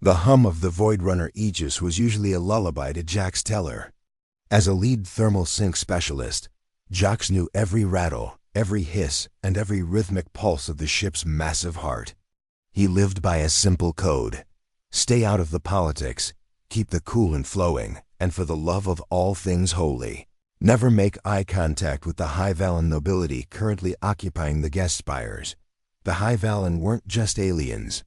The hum of the Void Runner Aegis was usually a lullaby to Jack's teller. As a lead thermal sync specialist, Jax knew every rattle, every hiss, and every rhythmic pulse of the ship's massive heart. He lived by a simple code: stay out of the politics, keep the coolant flowing, and for the love of all things holy, never make eye contact with the High-Valen nobility currently occupying the guest spires. The High-Valen weren't just aliens.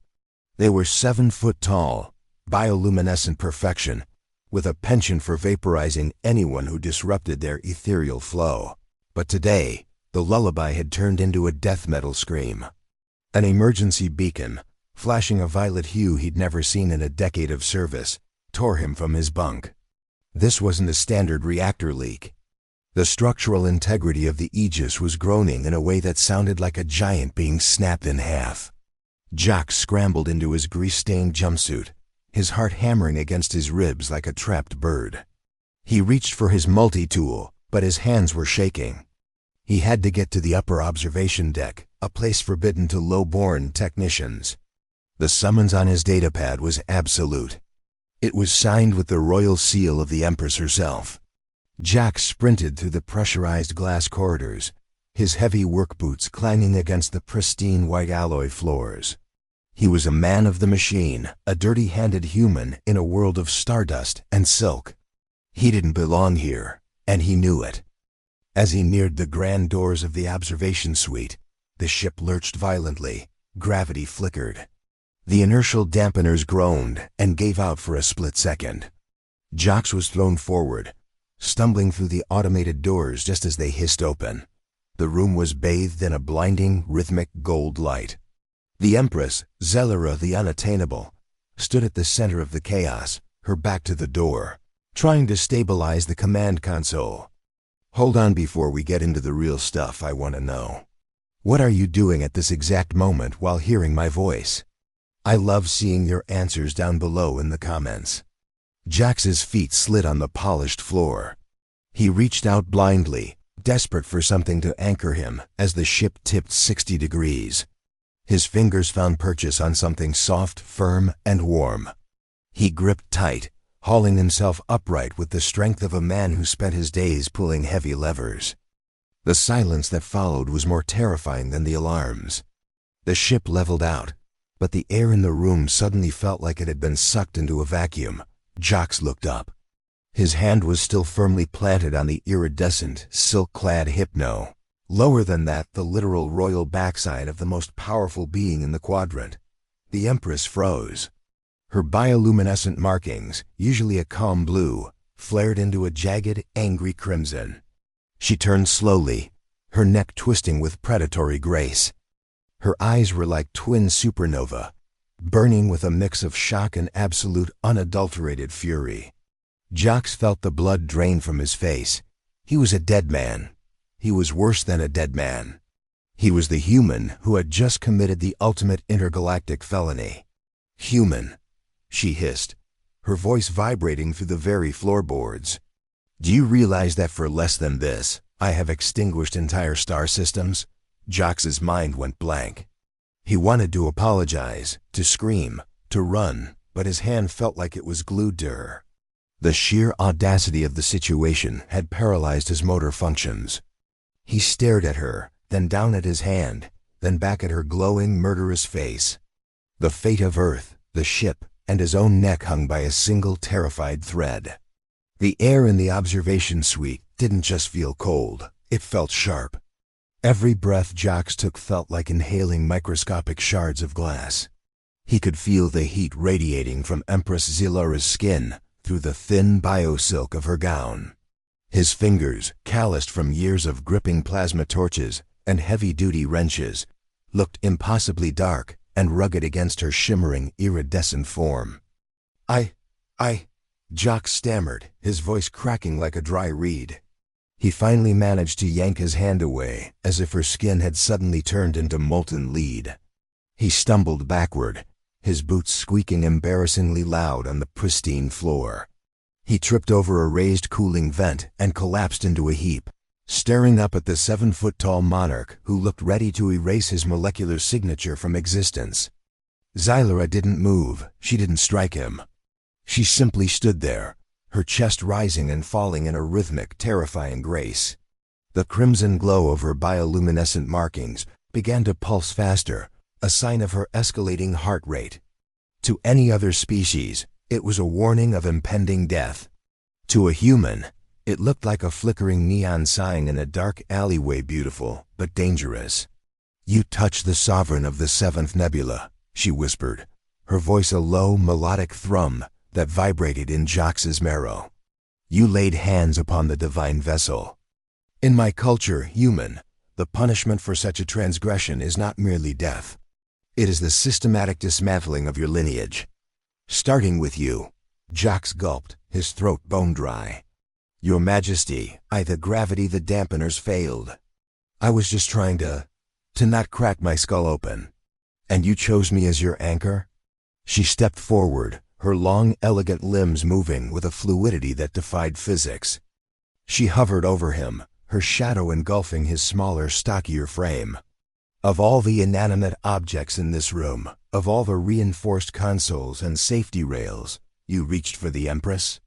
They were 7 foot tall, bioluminescent perfection, with a penchant for vaporizing anyone who disrupted their ethereal flow. But today, the lullaby had turned into a death metal scream. An emergency beacon, flashing a violet hue he'd never seen in a decade of service, tore him from his bunk. This wasn't a standard reactor leak. The structural integrity of the Aegis was groaning in a way that sounded like a giant being snapped in half. Jack scrambled into his grease-stained jumpsuit, his heart hammering against his ribs like a trapped bird. He reached for his multi-tool, but his hands were shaking. He had to get to the upper observation deck, a place forbidden to low-born technicians. The summons on his datapad was absolute. It was signed with the royal seal of the Empress herself. Jack sprinted through the pressurized glass corridors, his heavy work boots clanging against the pristine white alloy floors. He was a man of the machine, a dirty-handed human in a world of stardust and silk. He didn't belong here, and he knew it. As he neared the grand doors of the observation suite, the ship lurched violently, gravity flickered. The inertial dampeners groaned and gave out for a split second. Jax was thrown forward, stumbling through the automated doors just as they hissed open. The room was bathed in a blinding, rhythmic gold light. The Empress, Zelera the Unattainable, stood at the center of the chaos, her back to the door, trying to stabilize the command console. "Hold on before we get into the real stuff, I want to know. What are you doing at this exact moment while hearing my voice? I love seeing your answers down below in the comments." Jax's feet slid on the polished floor. He reached out blindly, desperate for something to anchor him as the ship tipped 60 degrees. His fingers found purchase on something soft, firm, and warm. He gripped tight, hauling himself upright with the strength of a man who spent his days pulling heavy levers. The silence that followed was more terrifying than the alarms. The ship leveled out, but the air in the room suddenly felt like it had been sucked into a vacuum. Jax looked up. His hand was still firmly planted on the iridescent, silk-clad hypno. Lower than that, the literal royal backside of the most powerful being in the quadrant. The Empress froze. Her bioluminescent markings, usually a calm blue, flared into a jagged, angry crimson. She turned slowly, her neck twisting with predatory grace. Her eyes were like twin supernova, burning with a mix of shock and absolute unadulterated fury. Jax felt the blood drain from his face. He was a dead man. He was worse than a dead man. He was the human who had just committed the ultimate intergalactic felony. "Human," she hissed, her voice vibrating through the very floorboards. "Do you realize that for less than this, I have extinguished entire star systems?" Jax's mind went blank. He wanted to apologize, to scream, to run, but his hand felt like it was glued to her. The sheer audacity of the situation had paralyzed his motor functions. He stared at her, then down at his hand, then back at her glowing, murderous face. The fate of Earth, the ship, and his own neck hung by a single terrified thread. The air in the observation suite didn't just feel cold, it felt sharp. Every breath Jax took felt like inhaling microscopic shards of glass. He could feel the heat radiating from Empress Zelera's skin through the thin biosilk of her gown. His fingers, calloused from years of gripping plasma torches and heavy-duty wrenches, looked impossibly dark and rugged against her shimmering, iridescent form. I, Jax stammered, his voice cracking like a dry reed. He finally managed to yank his hand away, as if her skin had suddenly turned into molten lead. He stumbled backward, his boots squeaking embarrassingly loud on the pristine floor. He tripped over a raised cooling vent and collapsed into a heap, staring up at the 7-foot-tall monarch who looked ready to erase his molecular signature from existence. Xylera didn't move, she didn't strike him. She simply stood there, her chest rising and falling in a rhythmic, terrifying grace. The crimson glow of her bioluminescent markings began to pulse faster, a sign of her escalating heart rate. To any other species, it was a warning of impending death. To a human, it looked like a flickering neon sign in a dark alleyway, beautiful but dangerous. "You touch the sovereign of the seventh nebula," she whispered, her voice a low, melodic thrum that vibrated in Jax's marrow. "You laid hands upon the divine vessel. In my culture, human, the punishment for such a transgression is not merely death. It is the systematic dismantling of your lineage. Starting with you." Jax gulped, his throat bone dry. "Your Majesty, the gravity, the dampeners failed. I was just trying to not crack my skull open. And you chose me as your anchor?" She stepped forward, her long, elegant limbs moving with a fluidity that defied physics. She hovered over him, her shadow engulfing his smaller, stockier frame. "Of all the inanimate objects in this room, of all the reinforced consoles and safety rails, you reached for the Empress?"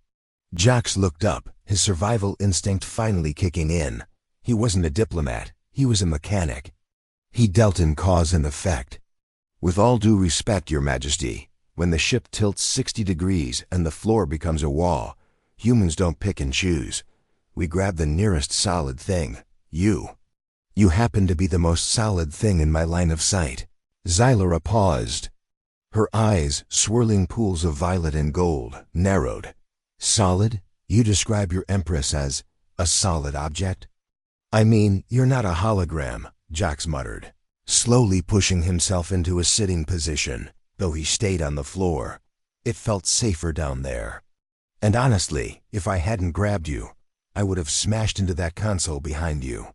Jax looked up, his survival instinct finally kicking in. He wasn't a diplomat, he was a mechanic. He dealt in cause and effect. "With all due respect, Your Majesty, when the ship tilts 60 degrees and the floor becomes a wall, humans don't pick and choose. We grab the nearest solid thing, you. You happen to be the most solid thing in my line of sight." Xylera paused. Her eyes, swirling pools of violet and gold, narrowed. "Solid? You describe your Empress as a solid object?" "I mean, you're not a hologram," Jax muttered, slowly pushing himself into a sitting position, though he stayed on the floor. It felt safer down there. "And honestly, if I hadn't grabbed you, I would have smashed into that console behind you.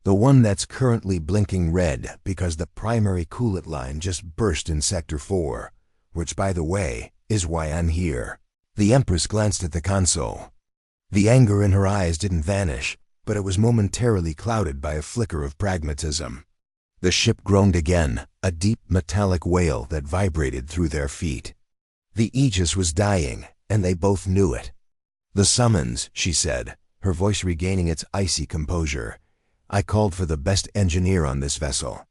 The one that's currently blinking red because the primary coolant line just burst in Sector 4, which, by the way, is why I'm here." The Empress glanced at the console. The anger in her eyes didn't vanish, but it was momentarily clouded by a flicker of pragmatism. The ship groaned again, a deep metallic wail that vibrated through their feet. The Aegis was dying, and they both knew it. "The summons," she said, her voice regaining its icy composure. "I called for the best engineer on this vessel.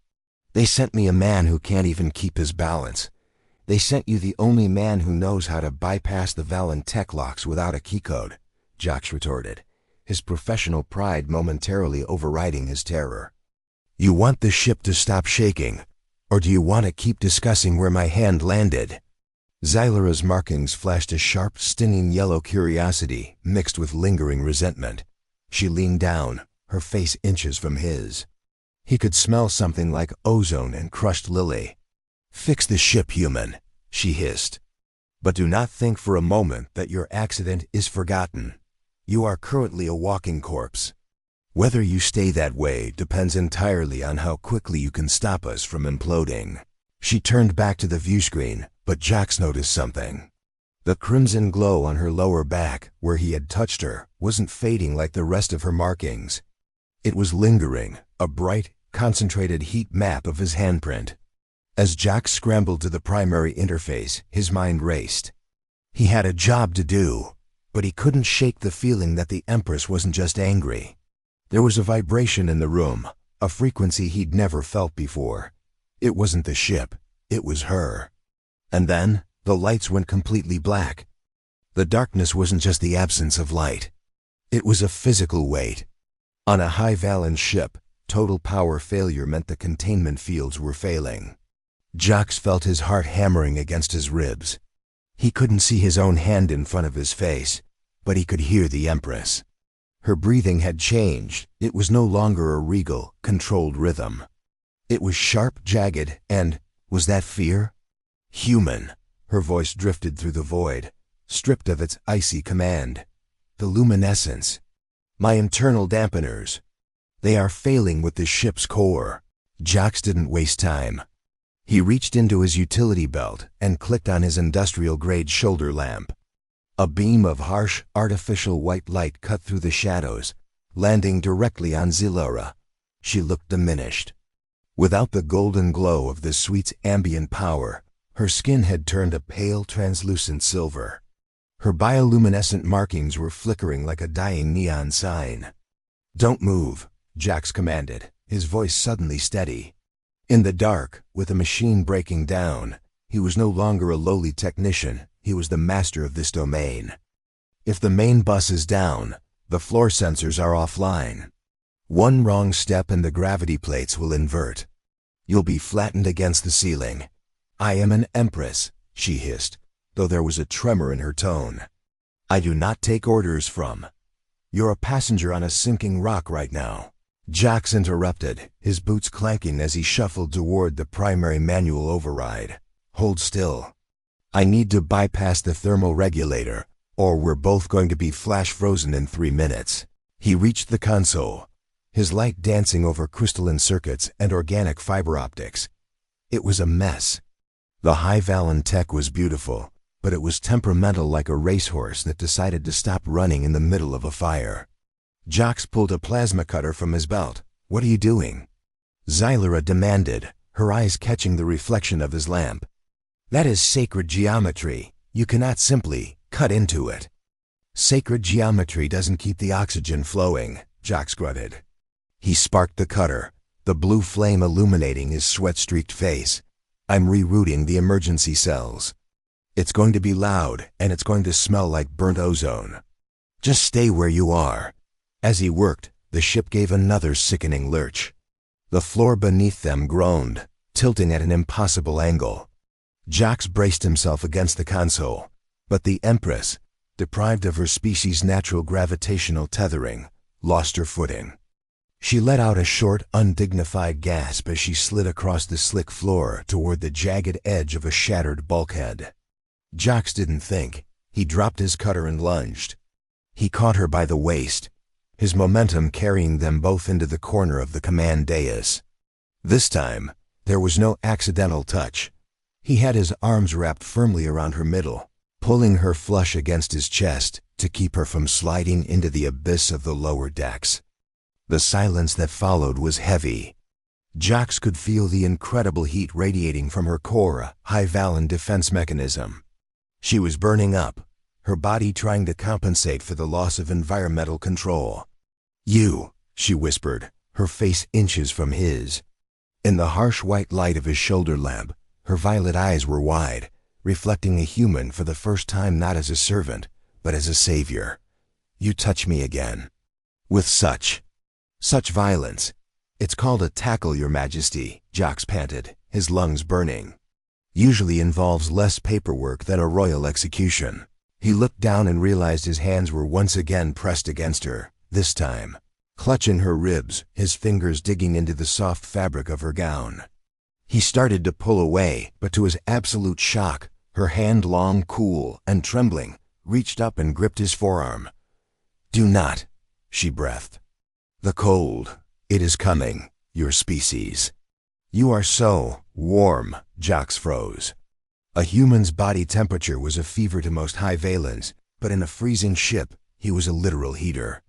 They sent me a man who can't even keep his balance. They sent you the only man who knows how to bypass the Valen tech locks without a keycode," Jax retorted, his professional pride momentarily overriding his terror. "You want the ship to stop shaking, or do you want to keep discussing where my hand landed?" Xylera's markings flashed a sharp, stinging yellow curiosity mixed with lingering resentment. She leaned down, her face inches from his. He could smell something like ozone and crushed lily. "Fix the ship, human," she hissed. "But do not think for a moment that your accident is forgotten. You are currently a walking corpse. Whether you stay that way depends entirely on how quickly you can stop us from imploding." She turned back to the viewscreen, but Jax noticed something. The crimson glow on her lower back, where he had touched her, wasn't fading like the rest of her markings. It was lingering, a bright, concentrated heat map of his handprint. As Jax scrambled to the primary interface, his mind raced. He had a job to do, but he couldn't shake the feeling that the Empress wasn't just angry. There was a vibration in the room, a frequency he'd never felt before. It wasn't the ship, it was her. And then, the lights went completely black. The darkness wasn't just the absence of light. It was a physical weight. On a High-Valen ship, total power failure meant the containment fields were failing. Jax felt his heart hammering against his ribs. He couldn't see his own hand in front of his face, but he could hear the Empress. Her breathing had changed. It was no longer a regal, controlled rhythm. It was sharp, jagged, and, was that fear? "Human," her voice drifted through the void, stripped of its icy command. "The luminescence. My internal dampeners. They are failing with the ship's core." Jax didn't waste time. He reached into his utility belt and clicked on his industrial-grade shoulder lamp. A beam of harsh, artificial white light cut through the shadows, landing directly on Xylera. She looked diminished. Without the golden glow of the suite's ambient power, Her skin had turned a pale, translucent silver. Her bioluminescent markings were flickering like a dying neon sign. "Don't move," Jax commanded, his voice suddenly steady. In the dark, with the machine breaking down, he was no longer a lowly technician, he was the master of this domain. "If the main bus is down, the floor sensors are offline. One wrong step and the gravity plates will invert. You'll be flattened against the ceiling. I am an Empress," she hissed, though there was a tremor in her tone. "I do not take orders from. You're a passenger on a sinking rock right now." Jax interrupted, his boots clanking as he shuffled toward the primary manual override. "Hold still. I need to bypass the thermal regulator, or we're both going to be flash frozen in 3 minutes. He reached the console, his light dancing over crystalline circuits and organic fiber optics. It was a mess. The High-Valen tech was beautiful, but it was temperamental like a racehorse that decided to stop running in the middle of a fire. Jax pulled a plasma cutter from his belt. "What are you doing?" Xylera demanded, her eyes catching the reflection of his lamp. "That is sacred geometry. You cannot simply cut into it." "Sacred geometry doesn't keep the oxygen flowing," Jax grunted. He sparked the cutter, the blue flame illuminating his sweat-streaked face. "I'm rerouting the emergency cells. It's going to be loud, and it's going to smell like burnt ozone. Just stay where you are." As he worked, the ship gave another sickening lurch. The floor beneath them groaned, tilting at an impossible angle. Jax braced himself against the console, but the Empress, deprived of her species' natural gravitational tethering, lost her footing. She let out a short, undignified gasp as she slid across the slick floor toward the jagged edge of a shattered bulkhead. Jax didn't think. He dropped his cutter and lunged. He caught her by the waist, his momentum carrying them both into the corner of the command dais. This time, there was no accidental touch. He had his arms wrapped firmly around her middle, pulling her flush against his chest to keep her from sliding into the abyss of the lower decks. The silence that followed was heavy. Jax could feel the incredible heat radiating from her core, High-Valen defense mechanism. She was burning up, her body trying to compensate for the loss of environmental control. "You," she whispered, her face inches from his. In the harsh white light of his shoulder lamp, her violet eyes were wide, reflecting a human for the first time not as a servant, but as a savior. "You touch me again. With such violence. It's called a tackle, Your Majesty," Jax panted, his lungs burning. "Usually involves less paperwork than a royal execution." He looked down and realized his hands were once again pressed against her, this time clutching her ribs, his fingers digging into the soft fabric of her gown. He started to pull away, but to his absolute shock, her hand, long, cool, and trembling, reached up and gripped his forearm. "Do not," she breathed. "The cold, it is coming, your species." "You are so warm," Jax froze. A human's body temperature was a fever to most High-Valens, but in a freezing ship, he was a literal heater.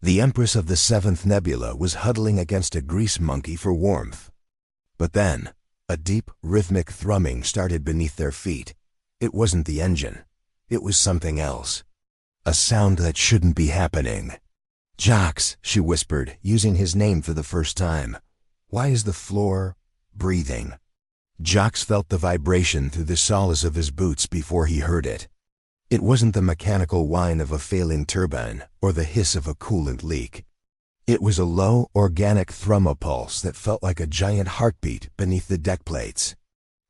The Empress of the 7th Nebula was huddling against a grease monkey for warmth. But then, a deep, rhythmic thrumming started beneath their feet. It wasn't the engine. It was something else. A sound that shouldn't be happening. "Jax," she whispered, using his name for the first time. "Why is the floor breathing?" Jax felt the vibration through the soles of his boots before he heard it. It wasn't the mechanical whine of a failing turbine or the hiss of a coolant leak. It was a low, organic thrumopulse that felt like a giant heartbeat beneath the deck plates.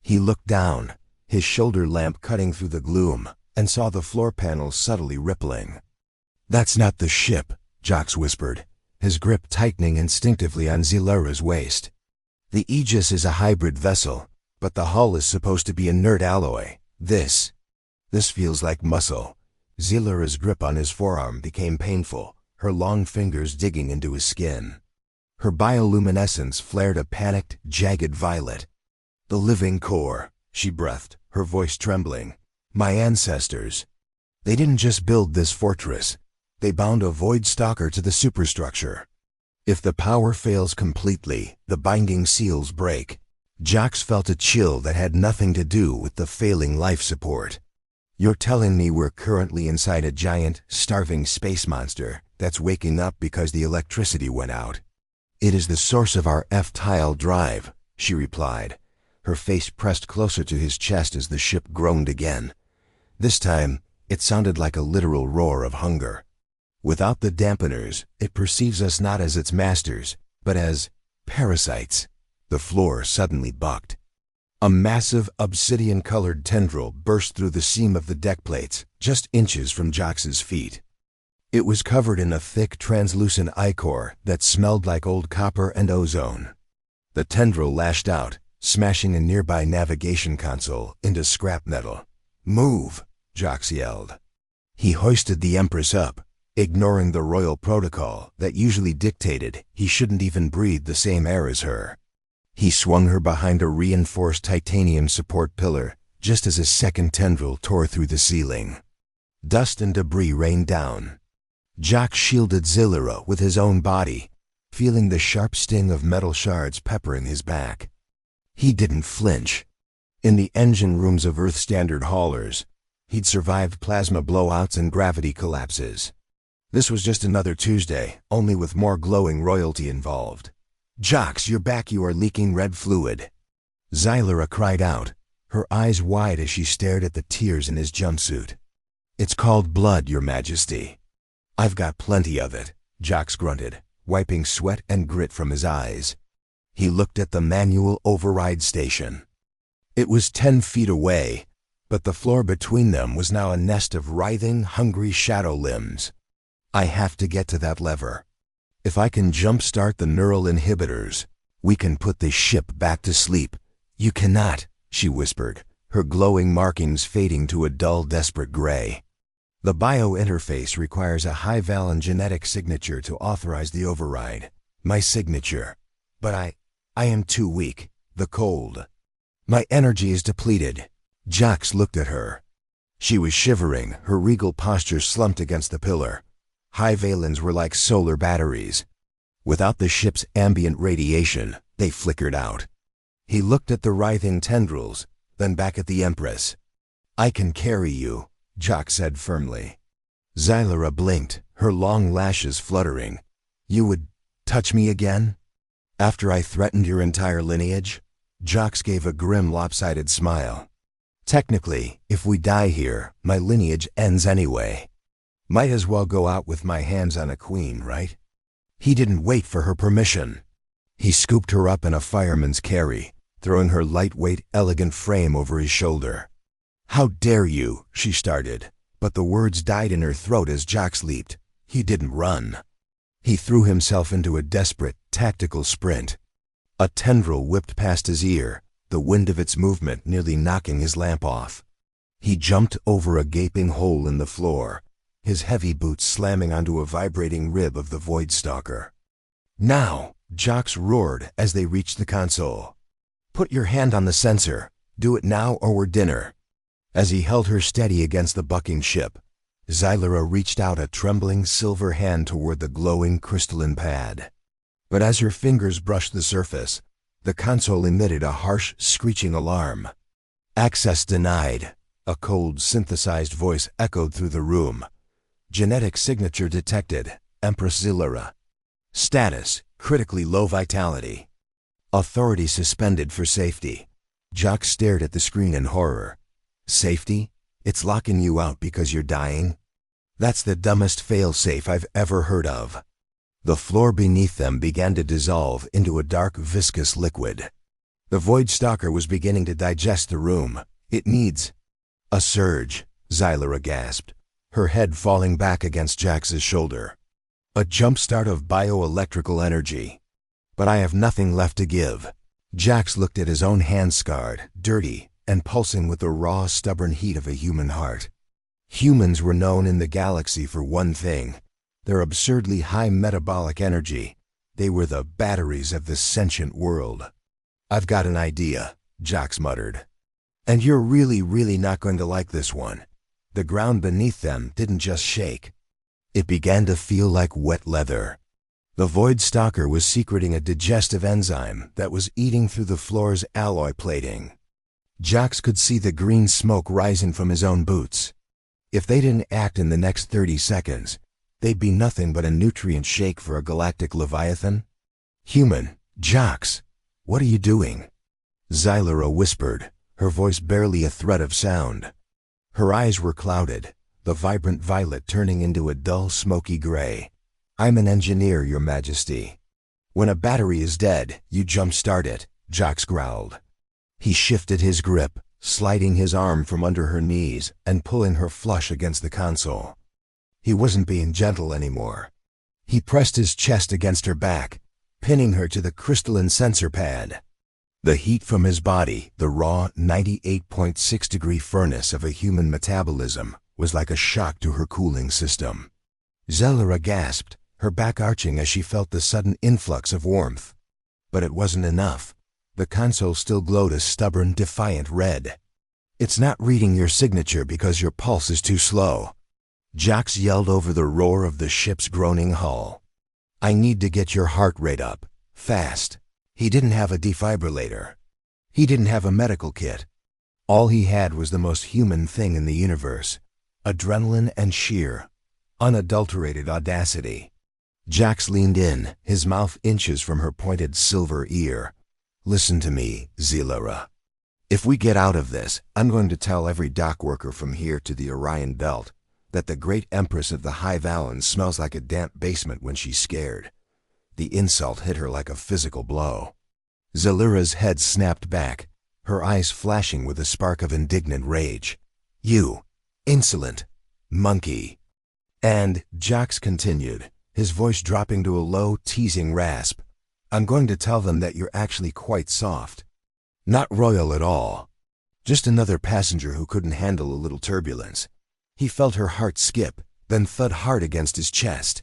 He looked down, his shoulder lamp cutting through the gloom, and saw the floor panels subtly rippling. "That's not the ship," Jax whispered, his grip tightening instinctively on Xylera's waist. "The Aegis is a hybrid vessel, but the hull is supposed to be inert alloy. This feels like muscle." Xylera's grip on his forearm became painful, her long fingers digging into his skin. Her bioluminescence flared a panicked, jagged violet. "The living core," she breathed, her voice trembling. "My ancestors. They didn't just build this fortress. They bound a Void-Stalker to the superstructure. If the power fails completely, the binding seals break." Jax felt a chill that had nothing to do with the failing life support. You're telling me we're currently inside a giant, starving space monster that's waking up because the electricity went out? It is the source of our F-tile drive, she replied, her face pressed closer to his chest as the ship groaned again. This time, it sounded like a literal roar of hunger. Without the dampeners, it perceives us not as its masters, but as parasites. The floor suddenly bucked. A massive, obsidian-colored tendril burst through the seam of the deck plates, just inches from Jax's feet. It was covered in a thick, translucent ichor that smelled like old copper and ozone. The tendril lashed out, smashing a nearby navigation console into scrap metal. "Move!" Jax yelled. He hoisted the Empress up, ignoring the royal protocol that usually dictated he shouldn't even breathe the same air as her. He swung her behind a reinforced titanium support pillar just as a second tendril tore through the ceiling. Dust and debris rained down. Jax shielded Zillera with his own body, feeling the sharp sting of metal shards peppering his back. He didn't flinch. In the engine rooms of Earth-standard haulers, he'd survived plasma blowouts and gravity collapses. This was just another Tuesday, only with more glowing royalty involved. "Jax, you're back, you are leaking red fluid." Zillera cried out, her eyes wide as she stared at the tears in his jumpsuit. "It's called blood, Your Majesty." "I've got plenty of it," Jax grunted, wiping sweat and grit from his eyes. He looked at the manual override station. It was 10 feet away, but the floor between them was now a nest of writhing, hungry shadow limbs. "I have to get to that lever. If I can jumpstart the neural inhibitors, we can put this ship back to sleep." "You cannot," she whispered, her glowing markings fading to a dull, desperate gray. "The bio-interface requires a High-Valen genetic signature to authorize the override. My signature. But I am too weak. The cold. My energy is depleted." Jax looked at her. She was shivering, her regal posture slumped against the pillar. High-Valens were like solar batteries. Without the ship's ambient radiation, they flickered out. He looked at the writhing tendrils, then back at the Empress. "I can carry you," Jax said firmly. Zillera blinked, her long lashes fluttering. "You would touch me again? After I threatened your entire lineage?" Jax gave a grim, lopsided smile. "Technically, if we die here, my lineage ends anyway. Might as well go out with my hands on a queen, right?" He didn't wait for her permission. He scooped her up in a fireman's carry, throwing her lightweight, elegant frame over his shoulder. "How dare you?" she started, but the words died in her throat as Jax leaped. He didn't run. He threw himself into a desperate, tactical sprint. A tendril whipped past his ear, the wind of its movement nearly knocking his lamp off. He jumped over a gaping hole in the floor, his heavy boots slamming onto a vibrating rib of the Void-Stalker. "Now!" Jax roared as they reached the console. "Put your hand on the sensor. Do it now or we're dinner." As he held her steady against the bucking ship, Zillera reached out a trembling silver hand toward the glowing crystalline pad. But as her fingers brushed the surface, the console emitted a harsh, screeching alarm. "Access denied," a cold, synthesized voice echoed through the room. "Genetic signature detected. Empress Zillera. Status, critically low vitality. Authority suspended for safety." Jax stared at the screen in horror. "Safety? It's locking you out because you're dying? That's the dumbest fail-safe I've ever heard of." The floor beneath them began to dissolve into a dark, viscous liquid. The Void-Stalker was beginning to digest the room. "It needs—" "A surge," Zillera gasped, her head falling back against Jax's shoulder. "A jumpstart of bioelectrical energy. But I have nothing left to give." Jax looked at his own hand scarred, dirty, and pulsing with the raw, stubborn heat of a human heart. Humans were known in the galaxy for one thing: their absurdly high metabolic energy. They were the batteries of the sentient world. "I've got an idea," Jax muttered. "And you're really not going to like this one." The ground beneath them didn't just shake. It began to feel like wet leather. The Void-Stalker was secreting a digestive enzyme that was eating through the floor's alloy plating. Jax could see the green smoke rising from his own boots. If they didn't act in the next 30 seconds, they'd be nothing but a nutrient shake for a galactic leviathan. "Human, Jax, what are you doing?" Xylera whispered, her voice barely a thread of sound. Her eyes were clouded, the vibrant violet turning into a dull, smoky gray. "I'm an engineer, Your Majesty." "When a battery is dead, you jump-start it," Jax growled. He shifted his grip, sliding his arm from under her knees and pulling her flush against the console. He wasn't being gentle anymore. He pressed his chest against her back, pinning her to the crystalline sensor pad. The heat from his body, the raw 98.6-degree furnace of a human metabolism, was like a shock to her cooling system. Xylera gasped, her back arching as she felt the sudden influx of warmth. But it wasn't enough. The console still glowed a stubborn, defiant red. "It's not reading your signature because your pulse is too slow." Jax yelled over the roar of the ship's groaning hull. "I need to get your heart rate up, fast." He didn't have a defibrillator. He didn't have a medical kit. All he had was the most human thing in the universe: adrenaline and sheer, unadulterated audacity. Jax leaned in, his mouth inches from her pointed silver ear. "Listen to me, Xylera. If we get out of this, I'm going to tell every dock worker from here to the Orion Belt that the great Empress of the High-Valen smells like a damp basement when she's scared." The insult hit her like a physical blow. Xylera's head snapped back, her eyes flashing with a spark of indignant rage. "You, insolent monkey." And Jax continued, his voice dropping to a low, teasing rasp. "I'm going to tell them that you're actually quite soft. Not royal at all. Just another passenger who couldn't handle a little turbulence." He felt her heart skip, then thud hard against his chest.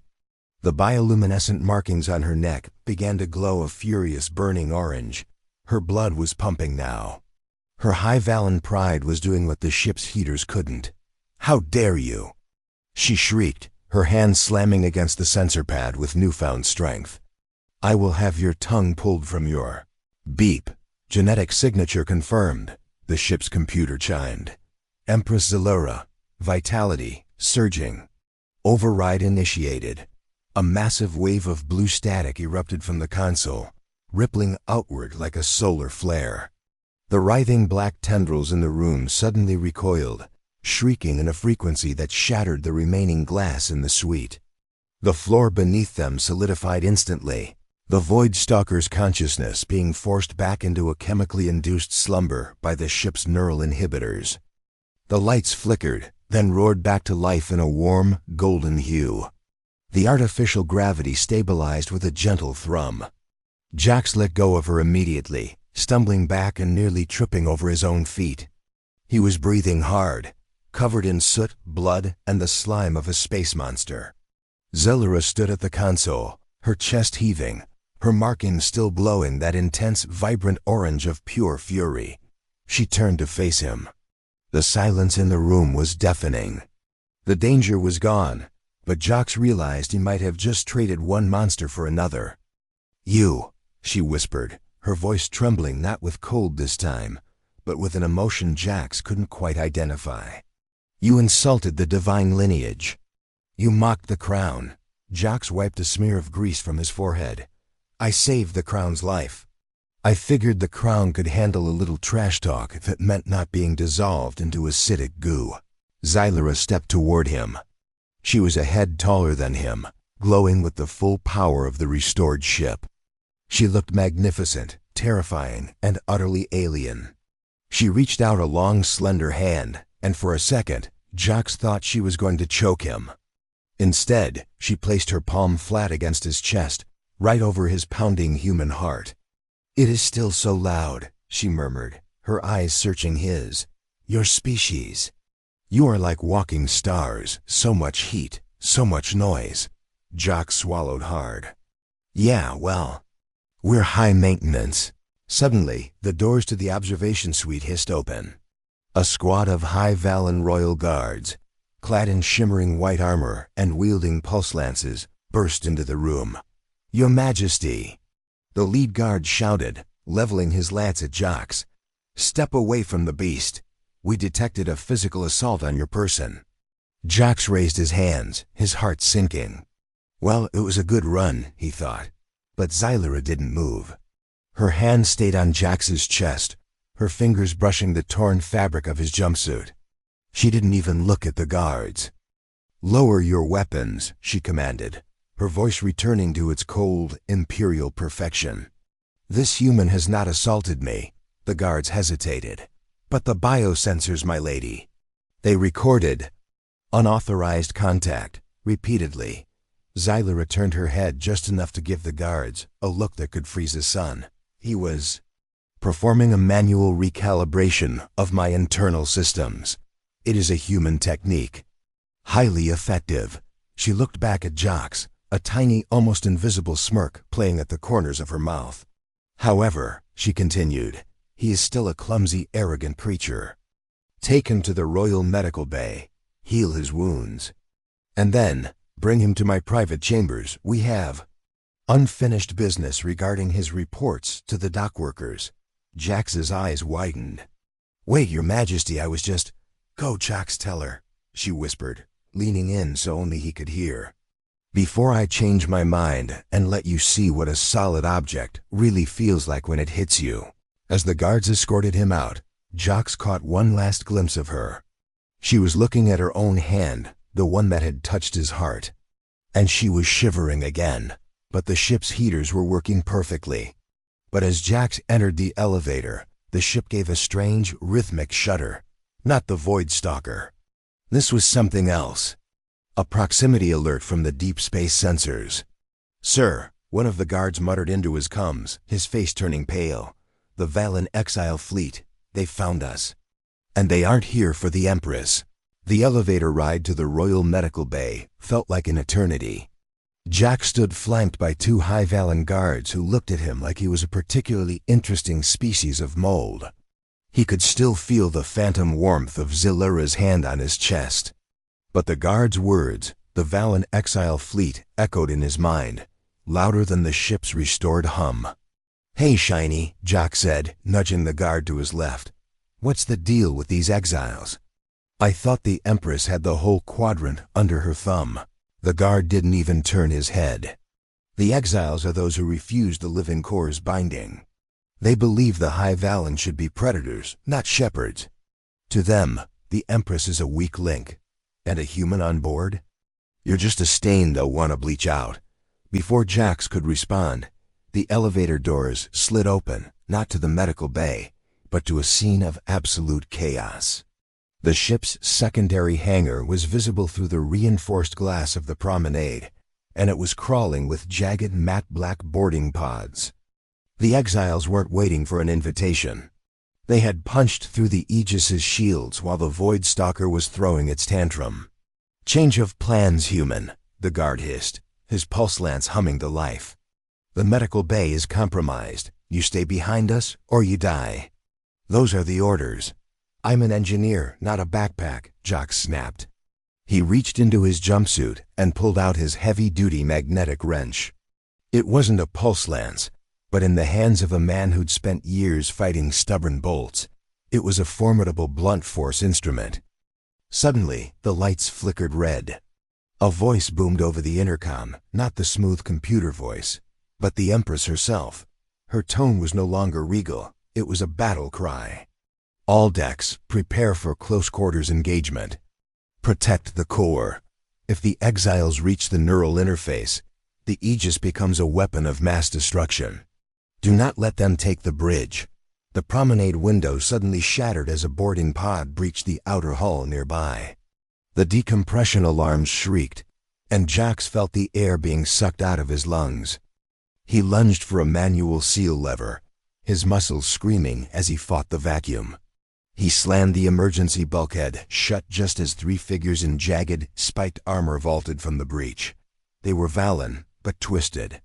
The bioluminescent markings on her neck began to glow a furious burning orange. Her blood was pumping now. Her High-Valen pride was doing what the ship's heaters couldn't. "How dare you!" she shrieked, her hand slamming against the sensor pad with newfound strength. "I will have your tongue pulled from your..." Beep. "Genetic signature confirmed," the ship's computer chimed. "Empress Xylera. Vitality surging. Override initiated." A massive wave of blue static erupted from the console, rippling outward like a solar flare. The writhing black tendrils in the room suddenly recoiled, shrieking in a frequency that shattered the remaining glass in the suite. The floor beneath them solidified instantly, the Void-Stalker's consciousness being forced back into a chemically induced slumber by the ship's neural inhibitors. The lights flickered, then roared back to life in a warm, golden hue. The artificial gravity stabilized with a gentle thrum. Jax let go of her immediately, stumbling back and nearly tripping over his own feet. He was breathing hard, covered in soot, blood, and the slime of a space monster. Xylera stood at the console, her chest heaving, her markings still glowing that intense, vibrant orange of pure fury. She turned to face him. The silence in the room was deafening. The danger was gone, but Jax realized he might have just traded one monster for another. "You," she whispered, her voice trembling not with cold this time, but with an emotion Jax couldn't quite identify. "You insulted the divine lineage. You mocked the crown." Jax wiped a smear of grease from his forehead. "I saved the crown's life. I figured the crown could handle a little trash talk if it meant not being dissolved into acidic goo." Xylera stepped toward him. She was a head taller than him, glowing with the full power of the restored ship. She looked magnificent, terrifying, and utterly alien. She reached out a long, slender hand, and for a second, Jax thought she was going to choke him. Instead, she placed her palm flat against his chest, right over his pounding human heart. "It is still so loud," she murmured, her eyes searching his. "Your species. You are like walking stars, so much heat, so much noise." Jax swallowed hard. "Yeah, well, we're high maintenance." Suddenly, the doors to the observation suite hissed open. A squad of High-Valen royal guards, clad in shimmering white armor and wielding pulse lances, burst into the room. "Your Majesty!" The lead guard shouted, leveling his lance at Jacques. "Step away from the beast. We detected a physical assault on your person." Jacques raised his hands, his heart sinking. Well, it was a good run, he thought. But Xylera didn't move. Her hand stayed on Jacques' chest, her fingers brushing the torn fabric of his jumpsuit. She didn't even look at the guards. "Lower your weapons," she commanded, her voice returning to its cold, imperial perfection. "This human has not assaulted me." The guards hesitated. "But the biosensors, my lady." They recorded unauthorized contact repeatedly. Xylera turned her head just enough to give the guards a look that could freeze a sun. He was performing a manual recalibration of my internal systems. It is a human technique. Highly effective. She looked back at Jacques, a tiny, almost invisible smirk playing at the corners of her mouth. "However," she continued, "he is still a clumsy, arrogant creature. Take him to the Royal Medical Bay, heal his wounds, and then bring him to my private chambers. We have unfinished business regarding his reports to the dock workers." Jacques' eyes widened. "Wait, Your Majesty, I was just—" "Go, Jacques, tell her," she whispered, leaning in so only he could hear. "Before I change my mind and let you see what a solid object really feels like when it hits you." As the guards escorted him out, Jacques caught one last glimpse of her. She was looking at her own hand, the one that had touched his heart. And she was shivering again, but the ship's heaters were working perfectly. But as Jacques entered the elevator, the ship gave a strange, rhythmic shudder. Not the Void-Stalker. This was something else. A proximity alert from the deep space sensors. "Sir," one of the guards muttered into his comms, his face turning pale. "The Valen exile fleet. They found us. And they aren't here for the Empress." The elevator ride to the Royal Medical Bay felt like an eternity. Jacques stood flanked by two High-Valen guards who looked at him like he was a particularly interesting species of mold. He could still feel the phantom warmth of Xylera's hand on his chest. But the guards' words, "the Valen exile fleet," echoed in his mind, louder than the ship's restored hum. "Hey, Shiny," Jacques said, nudging the guard to his left. "What's the deal with these exiles? I thought the Empress had the whole quadrant under her thumb." The guard didn't even turn his head. "The exiles are those who refuse the living core's binding. They believe the High-Valen should be predators, not shepherds. To them, the Empress is a weak link. And a human on board? You're just a stain they'll want to bleach out." Before Jacques could respond, the elevator doors slid open, not to the medical bay, but to a scene of absolute chaos. The ship's secondary hangar was visible through the reinforced glass of the promenade, and it was crawling with jagged matte black boarding pods. The exiles weren't waiting for an invitation. They had punched through the Aegis's shields while the Void-Stalker was throwing its tantrum. "Change of plans, human," the guard hissed, his pulse lance humming to life. "The medical bay is compromised. You stay behind us or you die. Those are the orders." "I'm an engineer, not a backpack," Jacques snapped. He reached into his jumpsuit and pulled out his heavy-duty magnetic wrench. It wasn't a pulse lance, but in the hands of a man who'd spent years fighting stubborn bolts, it was a formidable blunt force instrument. Suddenly, the lights flickered red. A voice boomed over the intercom, not the smooth computer voice, but the Empress herself. Her tone was no longer regal, it was a battle cry. "All decks, prepare for close-quarters engagement. Protect the core. If the exiles reach the neural interface, the Aegis becomes a weapon of mass destruction. Do not let them take the bridge." The promenade window suddenly shattered as a boarding pod breached the outer hull nearby. The decompression alarms shrieked, and Jacques felt the air being sucked out of his lungs. He lunged for a manual seal lever, his muscles screaming as he fought the vacuum. He slammed the emergency bulkhead shut just as three figures in jagged, spiked armor vaulted from the breach. They were Valen, but twisted.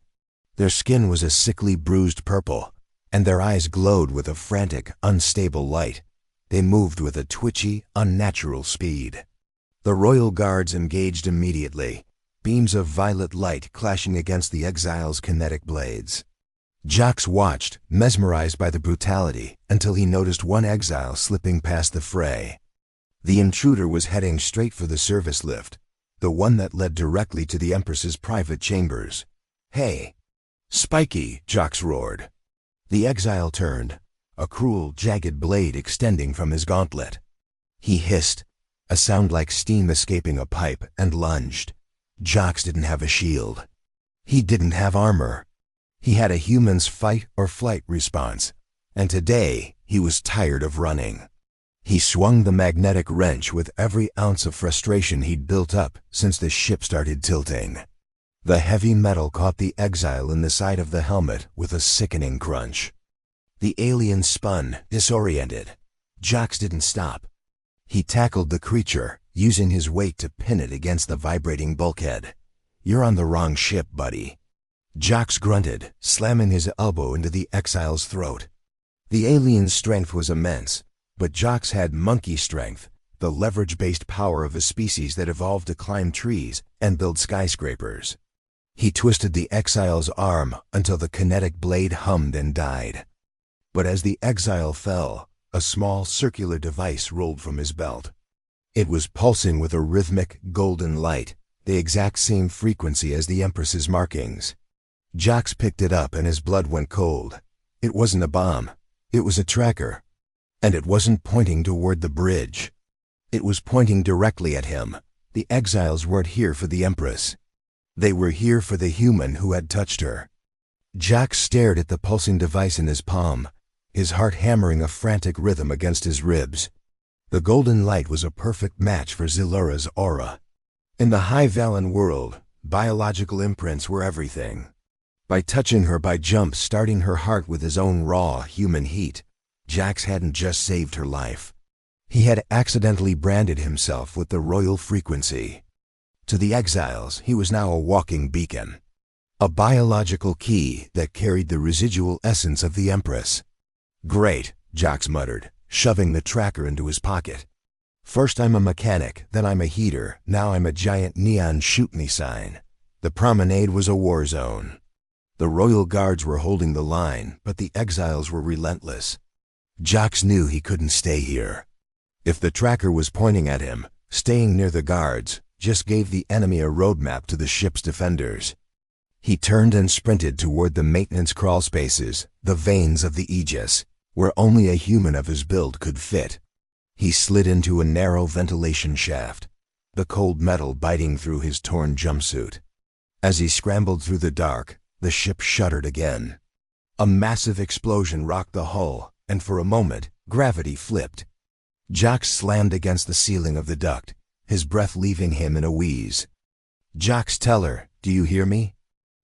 Their skin was a sickly bruised purple, and their eyes glowed with a frantic, unstable light. They moved with a twitchy, unnatural speed. The royal guards engaged immediately, beams of violet light clashing against the exile's kinetic blades. Jacques watched, mesmerized by the brutality, until he noticed one exile slipping past the fray. The intruder was heading straight for the service lift, the one that led directly to the Empress's private chambers. "Hey! Spiky!" Jacques roared. The exile turned, a cruel, jagged blade extending from his gauntlet. He hissed, a sound like steam escaping a pipe, and lunged. Jacques didn't have a shield. He didn't have armor. He had a human's fight-or-flight response, and today he was tired of running. He swung the magnetic wrench with every ounce of frustration he'd built up since the ship started tilting. The heavy metal caught the exile in the side of the helmet with a sickening crunch. The alien spun, disoriented. Jacques didn't stop. He tackled the creature, using his weight to pin it against the vibrating bulkhead. "You're on the wrong ship, buddy." Jacques grunted, slamming his elbow into the exile's throat. The alien's strength was immense, but Jacques had monkey strength, the leverage-based power of a species that evolved to climb trees and build skyscrapers. He twisted the exile's arm until the kinetic blade hummed and died. But as the exile fell, a small circular device rolled from his belt. It was pulsing with a rhythmic, golden light, the exact same frequency as the Empress's markings. Jacques picked it up and his blood went cold. It wasn't a bomb. It was a tracker. And it wasn't pointing toward the bridge. It was pointing directly at him. The exiles weren't here for the Empress. They were here for the human who had touched her. Jacques stared at the pulsing device in his palm, his heart hammering a frantic rhythm against his ribs. The golden light was a perfect match for Zilura's aura. In the High-Valen world, biological imprints were everything. By touching her by jump, starting her heart with his own raw, human heat, Jacques hadn't just saved her life. He had accidentally branded himself with the royal frequency. To the exiles, he was now a walking beacon. A biological key that carried the residual essence of the Empress. "Great," Jacques muttered, shoving the tracker into his pocket. "First I'm a mechanic, then I'm a heater, now I'm a giant neon shoot-me sign." The promenade was a war zone. The royal guards were holding the line, but the exiles were relentless. Jacques knew he couldn't stay here. If the tracker was pointing at him, staying near the guards just gave the enemy a roadmap to the ship's defenders. He turned and sprinted toward the maintenance crawl spaces, the veins of the Aegis, where only a human of his build could fit. He slid into a narrow ventilation shaft, the cold metal biting through his torn jumpsuit. As he scrambled through the dark, the ship shuddered again. A massive explosion rocked the hull, and for a moment, gravity flipped. Jacques slammed against the ceiling of the duct, his breath leaving him in a wheeze. "Jacques Teller, do you hear me?"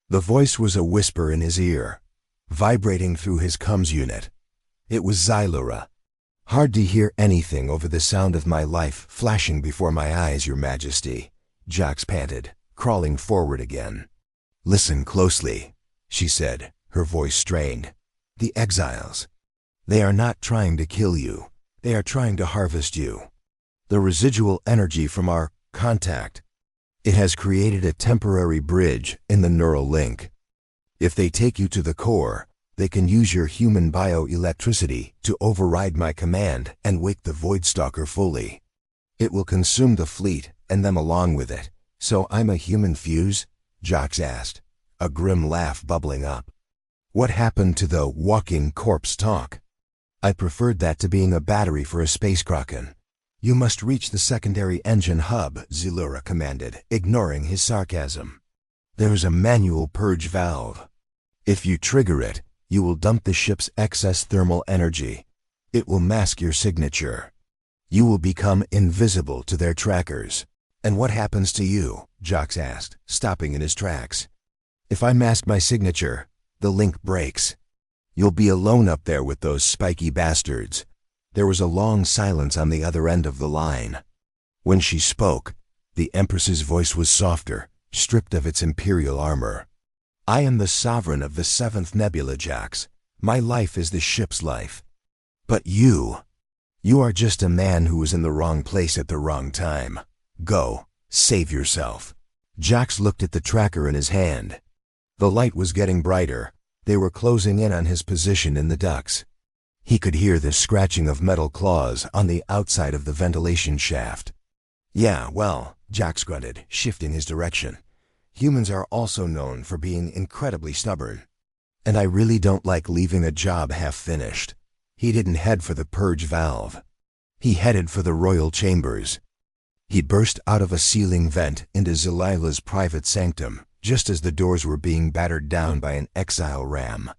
The voice was a whisper in his ear, vibrating through his comms unit. It was Zilura. "Hard to hear anything over the sound of my life flashing before my eyes, Your Majesty," Jacques panted, crawling forward again. "Listen closely," she said, her voice strained. "The exiles. They are not trying to kill you. They are trying to harvest you. The residual energy from our contact. It has created a temporary bridge in the neural link. If they take you to the core, they can use your human bioelectricity to override my command and wake the Void-Stalker fully. It will consume the fleet and them along with it. So I'm a human fuse?" Jacques asked, a grim laugh bubbling up. "What happened to the walking corpse talk? I preferred that to being a battery for a space kraken." "You must reach the secondary engine hub," Zilura commanded, ignoring his sarcasm. "There's a manual purge valve. If you trigger it, you will dump the ship's excess thermal energy. It will mask your signature. You will become invisible to their trackers." "And what happens to you?" Jacques asked, stopping in his tracks. "If I mask my signature, the link breaks. You'll be alone up there with those spiky bastards." There was a long silence on the other end of the line. When she spoke, the Empress's voice was softer, stripped of its imperial armor. "I am the sovereign of the 7th Nebula, Jacques. My life is the ship's life. But you are just a man who was in the wrong place at the wrong time. Go, save yourself." Jax looked at the tracker in his hand. The light was getting brighter. They were closing in on his position in the ducts. He could hear the scratching of metal claws on the outside of the ventilation shaft. Yeah, well, Jax grunted, shifting his direction. Humans are also known for being incredibly stubborn. And I really don't like leaving a job half-finished. He didn't head for the purge valve. He headed for the royal chambers. He burst out of a ceiling vent into Zelila's private sanctum, just as the doors were being battered down by an exile ram.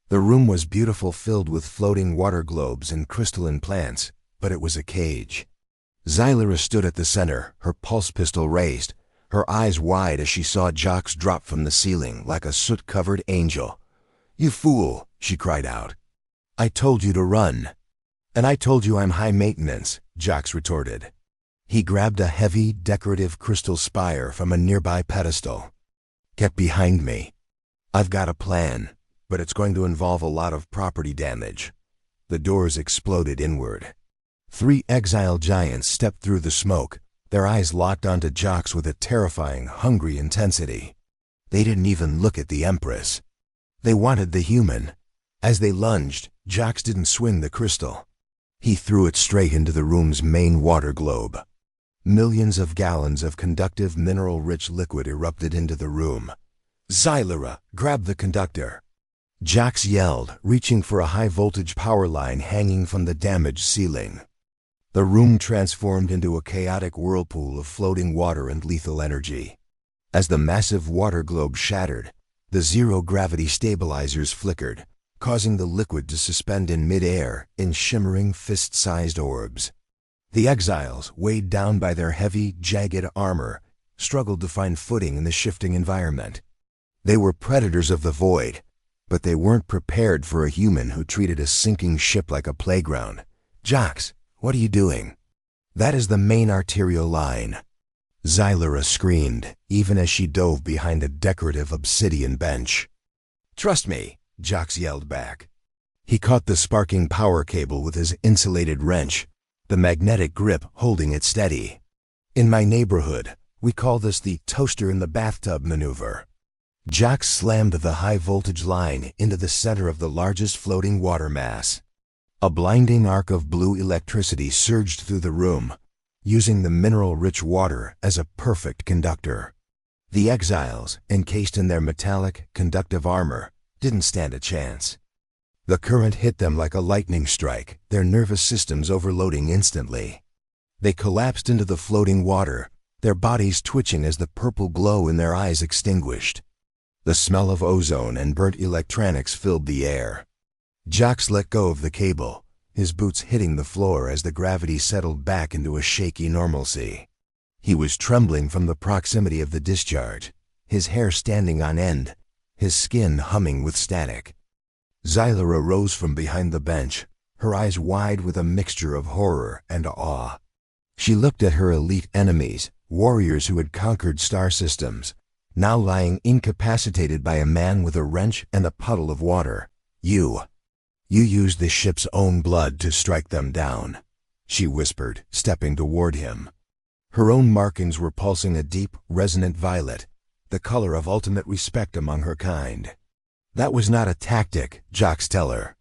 The room was beautiful, filled with floating water globes and crystalline plants, but it was a cage. Zelira stood at the center, her pulse pistol raised, her eyes wide as she saw Jax drop from the ceiling like a soot-covered angel. "You fool," she cried out. "I told you to run." "And I told you I'm high maintenance," Jax retorted. He grabbed a heavy, decorative crystal spire from a nearby pedestal. "Get behind me. I've got a plan, but it's going to involve a lot of property damage." The doors exploded inward. 3 exile giants stepped through the smoke, their eyes locked onto Jax with a terrifying, hungry intensity. They didn't even look at the Empress. They wanted the human. As they lunged, Jax didn't swing the crystal. He threw it straight into the room's main water globe. Millions of gallons of conductive mineral-rich liquid erupted into the room. "Zelira, grab the conductor!" Jax yelled, reaching for a high-voltage power line hanging from the damaged ceiling. The room transformed into a chaotic whirlpool of floating water and lethal energy. As the massive water globe shattered, the zero-gravity stabilizers flickered, causing the liquid to suspend in mid-air in shimmering fist-sized orbs. The exiles, weighed down by their heavy, jagged armor, struggled to find footing in the shifting environment. They were predators of the void, but they weren't prepared for a human who treated a sinking ship like a playground. "Jax, what are you doing?" "That is the main arterial line." Zelira screamed, even as she dove behind a decorative obsidian bench. "Trust me," Jax yelled back. He caught the sparking power cable with his insulated wrench, the magnetic grip holding it steady. "In my neighborhood, we call this the toaster in the bathtub maneuver." Jax slammed the high-voltage line into the center of the largest floating water mass. A blinding arc of blue electricity surged through the room, using the mineral-rich water as a perfect conductor. The exiles, encased in their metallic, conductive armor, didn't stand a chance. The current hit them like a lightning strike, their nervous systems overloading instantly. They collapsed into the floating water, their bodies twitching as the purple glow in their eyes extinguished. The smell of ozone and burnt electronics filled the air. Jax let go of the cable, his boots hitting the floor as the gravity settled back into a shaky normalcy. He was trembling from the proximity of the discharge, his hair standing on end, his skin humming with static. Zelira rose from behind the bench, her eyes wide with a mixture of horror and awe. She looked at her elite enemies, warriors who had conquered star systems, now lying incapacitated by a man with a wrench and a puddle of water. You used the ship's own blood to strike them down," she whispered, stepping toward him. Her own markings were pulsing a deep, resonant violet, the color of ultimate respect among her kind. "That was not a tactic," Jax tell her.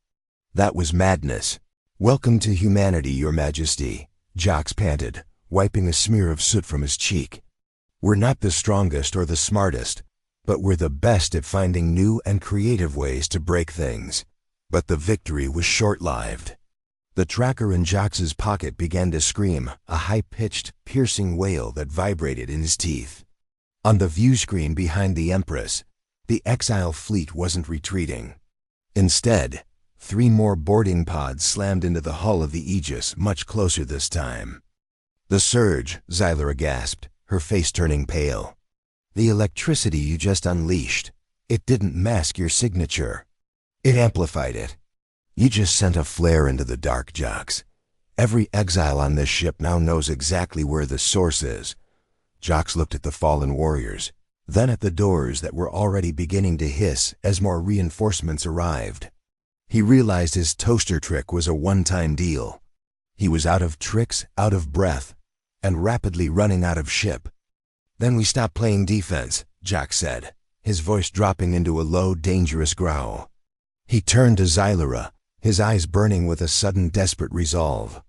"That was madness." "Welcome to humanity, Your Majesty," Jax panted, wiping a smear of soot from his cheek. "We're not the strongest or the smartest, but we're the best at finding new and creative ways to break things." But the victory was short-lived. The tracker in Jax's pocket began to scream, a high-pitched, piercing wail that vibrated in his teeth. On the view screen behind the Empress, the exile fleet wasn't retreating. Instead, 3 more boarding pods slammed into the hull of the Aegis, much closer this time. "The surge," Zelira gasped, her face turning pale. "The electricity you just unleashed, it didn't mask your signature. It amplified it. You just sent a flare into the dark, Jax. Every exile on this ship now knows exactly where the source is." Jax looked at the fallen warriors, then at the doors that were already beginning to hiss as more reinforcements arrived. He realized his toaster trick was a one-time deal. He was out of tricks, out of breath, and rapidly running out of ship. Then we stop playing defense, Jack said, his voice dropping into a low, dangerous growl. He turned to Xylera, his eyes burning with a sudden desperate resolve.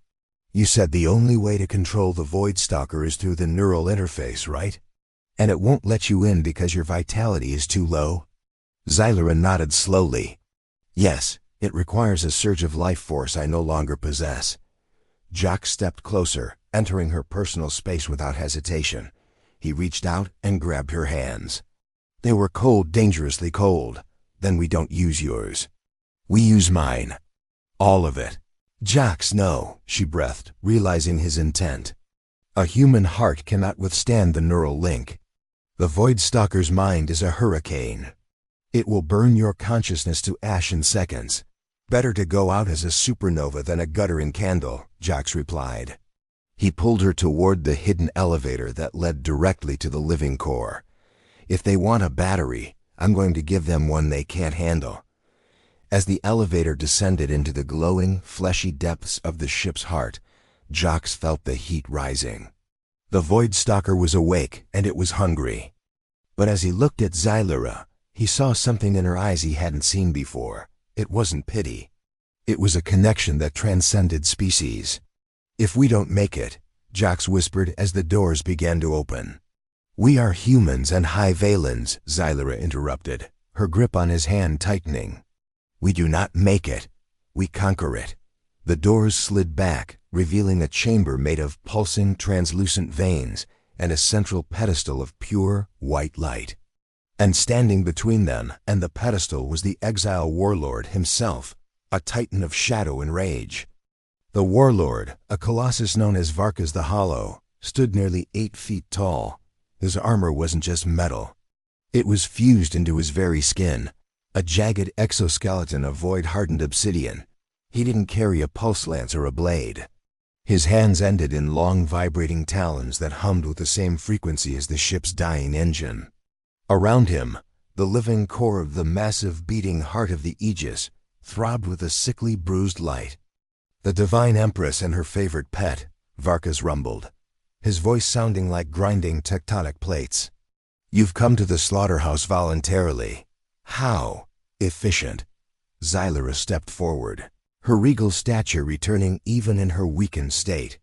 You said the only way to control the Void-Stalker is through the neural interface, right? And it won't let you in because your vitality is too low? Xylera nodded slowly. Yes, it requires a surge of life force I no longer possess. Jack stepped closer, entering her personal space without hesitation. He reached out and grabbed her hands. They were cold, dangerously cold. Then we don't use yours. We use mine. All of it. Jack's no, she breathed, realizing his intent. A human heart cannot withstand the neural link. The Void-Stalker's mind is a hurricane. It will burn your consciousness to ash in seconds. Better to go out as a supernova than a guttering candle, Jax replied. He pulled her toward the hidden elevator that led directly to the living core. If they want a battery, I'm going to give them one they can't handle. As the elevator descended into the glowing, fleshy depths of the ship's heart, Jax felt the heat rising. The Void-Stalker was awake, and it was hungry. But as he looked at Xylera, he saw something in her eyes he hadn't seen before. It wasn't pity. It was a connection that transcended species. If we don't make it, Jax whispered as the doors began to open. We are humans and High-Valens, Xylera interrupted, her grip on his hand tightening. We do not make it. We conquer it. The doors slid back, revealing a chamber made of pulsing, translucent veins and a central pedestal of pure, white light. And standing between them and the pedestal was the exile warlord himself, a titan of shadow and rage. The warlord, a colossus known as Varkas the Hollow, stood nearly 8 feet tall. His armor wasn't just metal. It was fused into his very skin, a jagged exoskeleton of void-hardened obsidian. He didn't carry a pulse lance or a blade. His hands ended in long vibrating talons that hummed with the same frequency as the ship's dying engine. Around him, the living core of the massive beating heart of the Aegis throbbed with a sickly bruised light. The divine Empress and her favorite pet, Varkas rumbled, his voice sounding like grinding tectonic plates. You've come to the slaughterhouse voluntarily. How? Efficient. Xylera stepped forward, her regal stature returning even in her weakened state.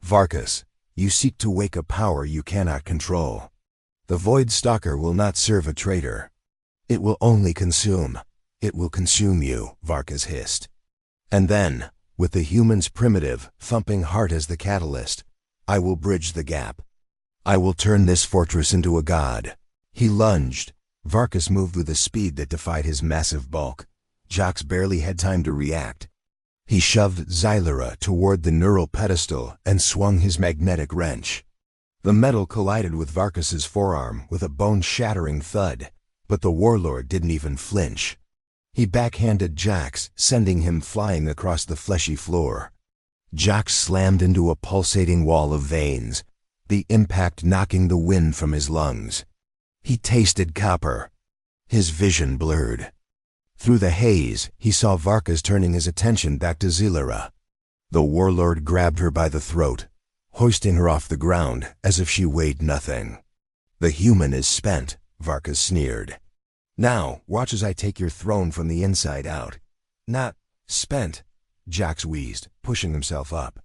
Varkas, you seek to wake a power you cannot control. The Void-Stalker will not serve a traitor. It will only consume. It will consume you, Varkas hissed. And then, with the human's primitive, thumping heart as the catalyst, I will bridge the gap. I will turn this fortress into a god. He lunged. Varkas moved with a speed that defied his massive bulk. Jax barely had time to react. He shoved Xylera toward the neural pedestal and swung his magnetic wrench. The metal collided with Varkas's forearm with a bone-shattering thud, but the warlord didn't even flinch. He backhanded Jax, sending him flying across the fleshy floor. Jax slammed into a pulsating wall of veins, the impact knocking the wind from his lungs. He tasted copper. His vision blurred. Through the haze, he saw Varkas turning his attention back to Xylera. The warlord grabbed her by the throat, hoisting her off the ground as if she weighed nothing. The human is spent, Varkas sneered. Now, watch as I take your throne from the inside out. Not spent, Jax wheezed, pushing himself up.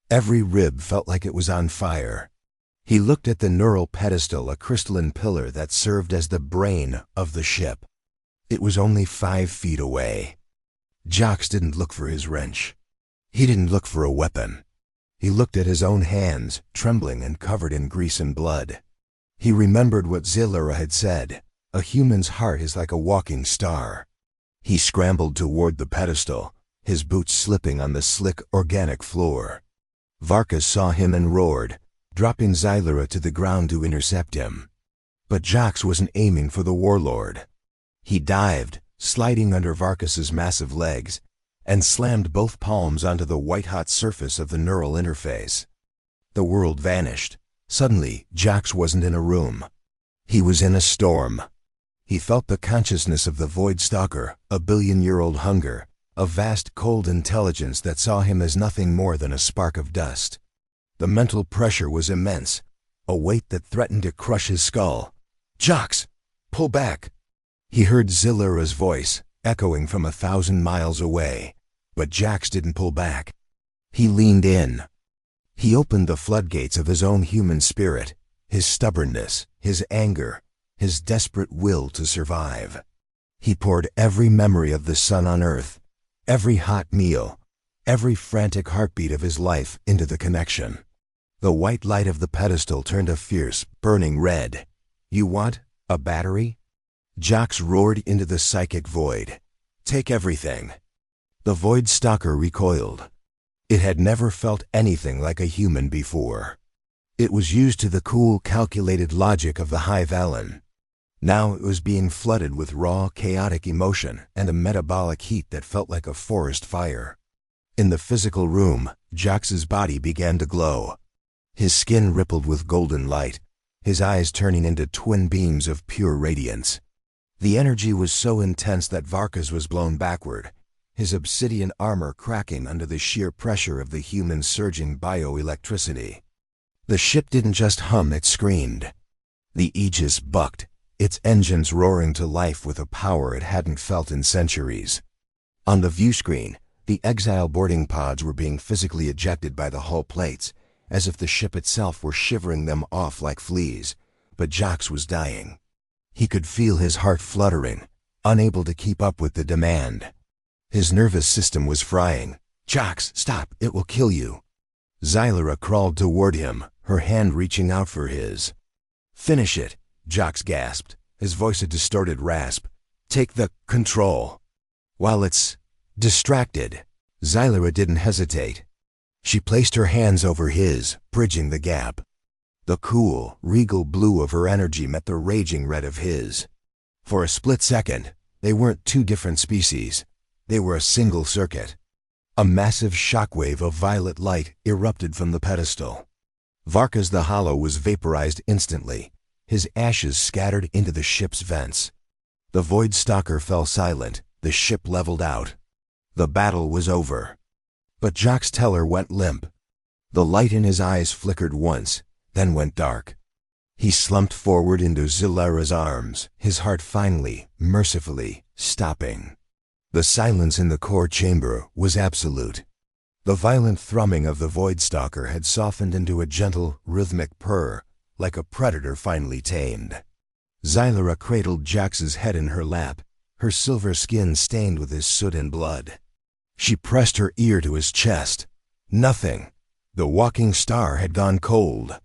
Every rib felt like it was on fire. He looked at the neural pedestal, a crystalline pillar that served as the brain of the ship. It was only 5 feet away. Jax didn't look for his wrench. He didn't look for a weapon. He looked at his own hands, trembling and covered in grease and blood. He remembered what Xylera had said. A human's heart is like a walking star. He scrambled toward the pedestal, his boots slipping on the slick, organic floor. Varkas saw him and roared, dropping Xylera to the ground to intercept him. But Jax wasn't aiming for the warlord. He dived, sliding under Varkas's massive legs, and slammed both palms onto the white-hot surface of the neural interface. The world vanished. Suddenly, Jax wasn't in a room. He was in a storm. He felt the consciousness of the Void-Stalker, a billion-year-old hunger, a vast cold intelligence that saw him as nothing more than a spark of dust. The mental pressure was immense. a weight that threatened to crush his skull. "Jax, pull back!" He heard Zillura's voice, echoing from 1,000 miles away. But Jax didn't pull back. He leaned in. He opened the floodgates of his own human spirit, his stubbornness, his anger, his desperate will to survive. He poured every memory of the sun on Earth, every hot meal, every frantic heartbeat of his life into the connection. The white light of the pedestal turned a fierce, burning red. "You want a battery?" Jax roared into the psychic void. "Take everything." The Void-Stalker recoiled. It had never felt anything like a human before. It was used to the cool, calculated logic of the High-Valen. Now it was being flooded with raw, chaotic emotion and a metabolic heat that felt like a forest fire. In the physical room, Jax's body began to glow. His skin rippled with golden light, his eyes turning into twin beams of pure radiance. The energy was so intense that Varka's was blown backward, his obsidian armor cracking under the sheer pressure of the human's surging bioelectricity. The ship didn't just hum, it screamed. The Aegis bucked, its engines roaring to life with a power it hadn't felt in centuries. On the viewscreen, the exile boarding pods were being physically ejected by the hull plates, as if the ship itself were shivering them off like fleas, but Jax was dying. He could feel his heart fluttering, unable to keep up with the demand. His nervous system was frying. "Jax, stop, it will kill you." Zillura crawled toward him, her hand reaching out for his. "Finish it," Jax gasped, his voice a distorted rasp. "Take the control." While it's distracted, Zillura didn't hesitate. She placed her hands over his, bridging the gap. The cool, regal blue of her energy met the raging red of his. For a split second, they weren't two different species. They were a single circuit. A massive shockwave of violet light erupted from the pedestal. Varka's the Hollow was vaporized instantly, his ashes scattered into the ship's vents. The Void-Stalker fell silent, the ship leveled out. The battle was over. But Jax Teller went limp. The light in his eyes flickered once, then went dark. He slumped forward into Zillura's arms, his heart finally, mercifully, stopping. The silence in the core chamber was absolute. The violent thrumming of the Void-Stalker had softened into a gentle, rhythmic purr, like a predator finally tamed. Zillura cradled Jax's head in her lap, her silver skin stained with his soot and blood. She pressed her ear to his chest. Nothing. The walking star had gone cold.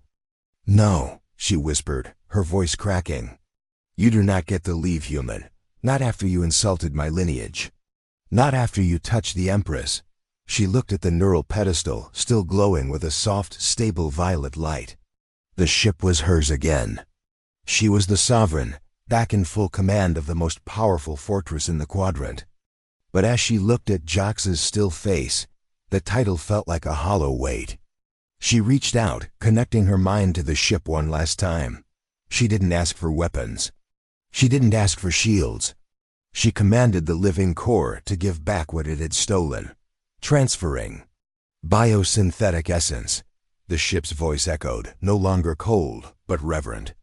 "No," she whispered, her voice cracking. "You do not get to leave, human. Not after you insulted my lineage. Not after you touched the Empress." She looked at the neural pedestal, still glowing with a soft, stable violet light. The ship was hers again. She was the sovereign, back in full command of the most powerful fortress in the quadrant. But as she looked at Jax's still face, the title felt like a hollow weight. She reached out, connecting her mind to the ship one last time. She didn't ask for weapons. She didn't ask for shields. She commanded the living core to give back what it had stolen. Transferring. Biosynthetic essence. The ship's voice echoed, no longer cold, but reverent.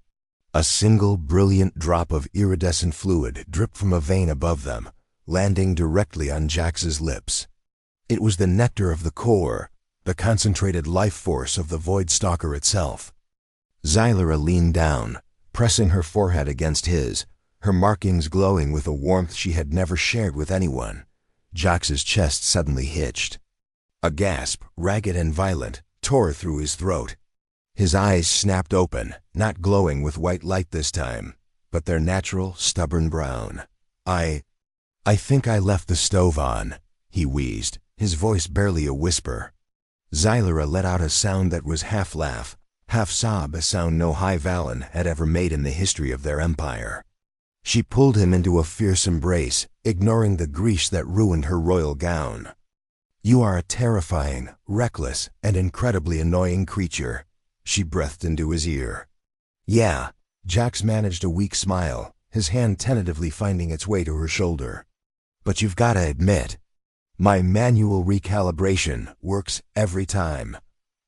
A single brilliant drop of iridescent fluid dripped from a vein above them, landing directly on Jax's lips. It was the nectar of the core, the concentrated life force of the Void-Stalker itself. Zillura leaned down, pressing her forehead against his, her markings glowing with a warmth she had never shared with anyone. Jax's chest suddenly hitched. A gasp, ragged and violent, tore through his throat. His eyes snapped open, not glowing with white light this time, but their natural, stubborn brown. I think I left the stove on," he wheezed, his voice barely a whisper. Zillura let out a sound that was half laugh, half sob, a sound no High-Valen had ever made in the history of their empire. She pulled him into a fierce embrace, ignoring the grease that ruined her royal gown. "You are a terrifying, reckless, and incredibly annoying creature," she breathed into his ear. "Yeah," Jax managed a weak smile, his hand tentatively finding its way to her shoulder. "But you've got to admit, my manual recalibration works every time."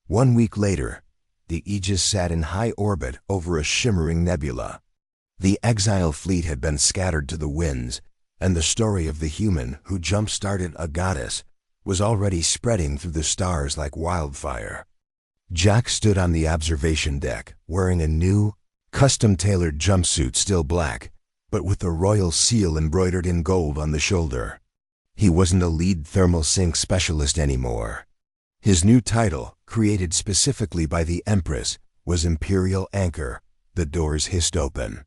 1 week later, the Aegis sat in high orbit over a shimmering nebula. The exile fleet had been scattered to the winds, and the story of the human who jump-started a goddess was already spreading through the stars like wildfire. Jax stood on the observation deck, wearing a new, custom-tailored jumpsuit, still black, but with the royal seal embroidered in gold on the shoulder. He wasn't a lead thermal sync specialist anymore. His new title, created specifically by the Empress, was Imperial Anchor. The doors hissed open.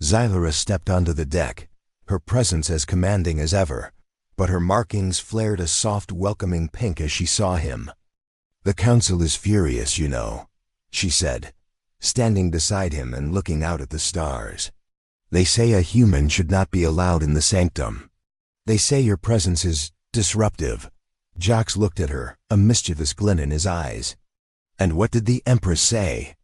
Xylura stepped onto the deck, her presence as commanding as ever, but her markings flared a soft, welcoming pink as she saw him. "The Council is furious, you know," she said, standing beside him and looking out at the stars. "They say a human should not be allowed in the sanctum. They say your presence is disruptive." Jax looked at her, a mischievous glint in his eyes. "And what did the Empress say?"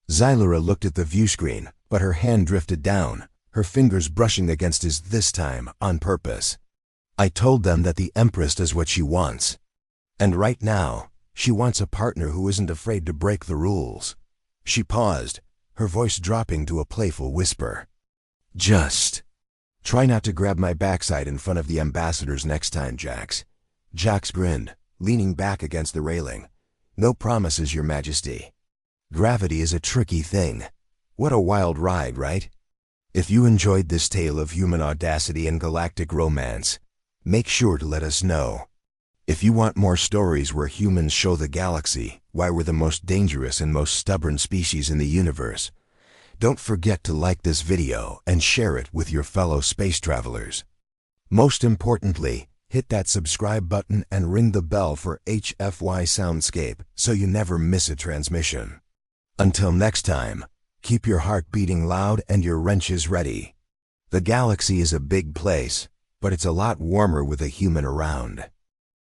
Xylura looked at the viewscreen, but her hand drifted down, her fingers brushing against his this time, on purpose. "I told them that the Empress does what she wants. And right now, she wants a partner who isn't afraid to break the rules." She paused, her voice dropping to a playful whisper. "Just try not to grab my backside in front of the ambassadors next time, Jax." Jax grinned, leaning back against the railing. "No promises, Your Majesty. Gravity is a tricky thing. What a wild ride, right? If you enjoyed this tale of human audacity and galactic romance, make sure to let us know. If you want more stories where humans show the galaxy why we're the most dangerous and most stubborn species in the universe, don't forget to like this video and share it with your fellow space travelers. Most importantly, hit that subscribe button and ring the bell for HFY Soundscape so you never miss a transmission. Until next time, keep your heart beating loud and your wrenches ready. The galaxy is a big place, but it's a lot warmer with a human around.